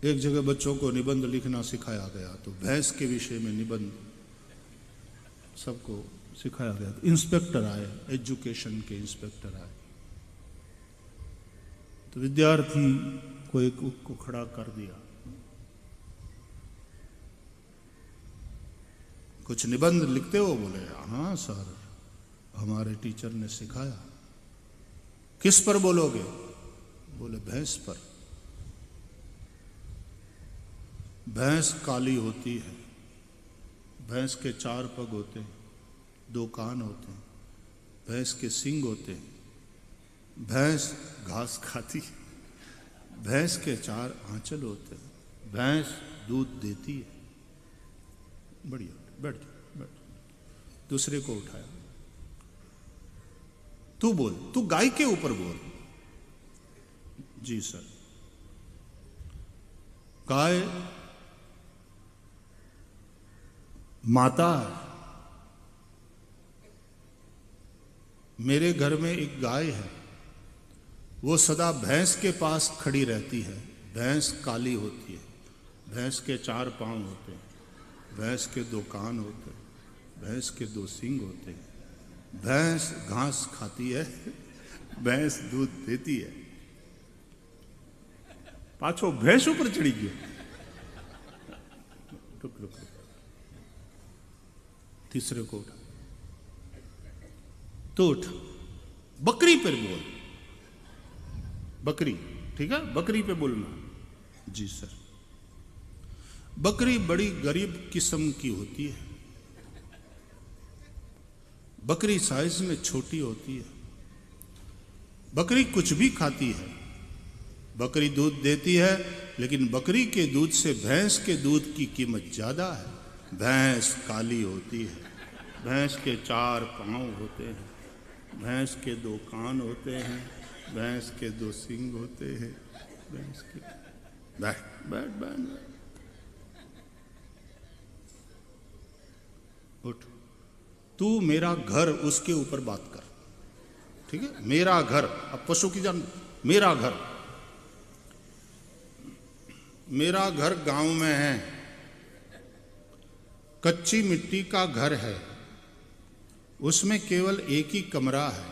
एक जगह बच्चों को निबंध लिखना सिखाया गया, तो भैंस के विषय में निबंध सबको सिखाया गया। इंस्पेक्टर आए, एजुकेशन के इंस्पेक्टर आए, तो विद्यार्थी को एक को खड़ा कर दिया, कुछ निबंध लिखते हो? बोले हाँ सर, हमारे टीचर ने सिखाया। किस पर बोलोगे? बोले भैंस पर। भैंस काली होती है, भैंस के 4 पग होते हैं, 2 कान होते हैं, भैंस के सींग होते हैं, भैंस घास खाती है, भैंस के 4 आंचल होते हैं, भैंस दूध देती है। बढ़िया, बैठ जा, बैठ। दूसरे को उठाया, तू बोल, तू गाय के ऊपर बोल। जी सर। गाय माता है। मेरे घर में एक गाय है, वो सदा भैंस के पास खड़ी रहती है। भैंस काली होती है, भैंस के 4 पांव होते हैं, भैंस के 2 कान होते हैं, भैंस के 2 सींग होते हैं, भैंस घास खाती है, भैंस दूध देती है। पाछो भैंस ऊपर चढ़ी गई। रुक रुक रुक। तीसरे को उठा, तो उठ, बकरी पर बोल। बकरी, ठीक है, बकरी पे बोलना। जी सर। बकरी बड़ी गरीब किस्म की होती है, बकरी साइज में छोटी होती है, बकरी कुछ भी खाती है, बकरी दूध देती है, लेकिन बकरी के दूध से भैंस के दूध की कीमत ज्यादा है। भैंस काली होती है, भैंस के 4 पांव होते हैं, भैंस के 2 कान होते हैं, भैंस के 2 सींग होते हैं, भैंस के। बैठ बैठ बैठ। उठ। तू मेरा घर, उसके ऊपर बात कर, ठीक है? मेरा घर, अब पशु की जान, मेरा घर, मेरा घर गांव में है, कच्ची मिट्टी का घर है, उसमें केवल एक ही कमरा है,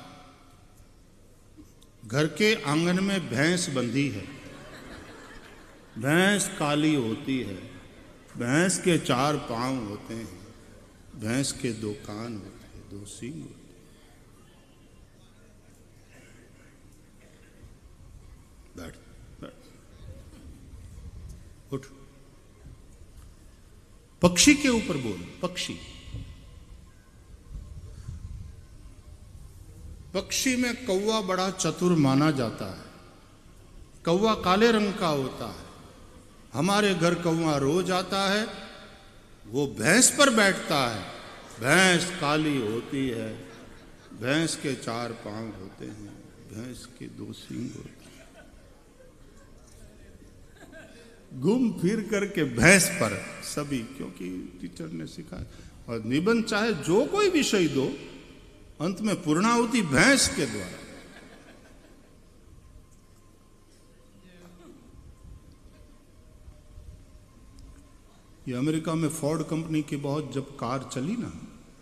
घर के आंगन में भैंस बंधी है, भैंस काली होती है, भैंस के 4 पांव होते हैं, भैंस के 2 कान होते हैं, 2 सींग होते हैं। बैठ बैठ। उठ। पक्षी के ऊपर बोल। पक्षी, पक्षी में कौवा बड़ा चतुर माना जाता है। कौवा काले रंग का होता है। हमारे घर कौवा रोज आता है, वो भैंस पर बैठता है। भैंस काली होती है, भैंस के 4 पांव होते हैं, भैंस के 2 सींग होते हैं। घूम फिर करके भैंस पर सभी, क्योंकि टीचर ने सिखाया। और निबंध चाहे जो कोई विषय दो, अंत में पूर्णाहुति भैंस के द्वारा। ये अमेरिका में फोर्ड कंपनी की बहुत, जब कार चली ना,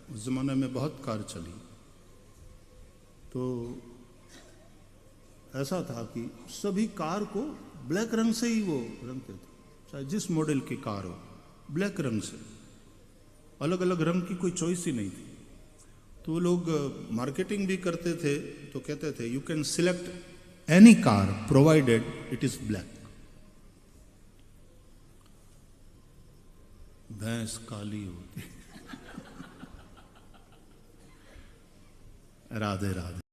उस जमाने में बहुत कार चली, तो ऐसा था कि सभी कार को ब्लैक रंग से ही वो रंगते थे, चाहे जिस मॉडल की कार हो, ब्लैक रंग से। अलग अलग रंग की कोई चॉइस ही नहीं थी। तो वो लोग मार्केटिंग भी करते थे, तो कहते थे you can select any car provided it is black. भैंस काली होती। राधे राधे।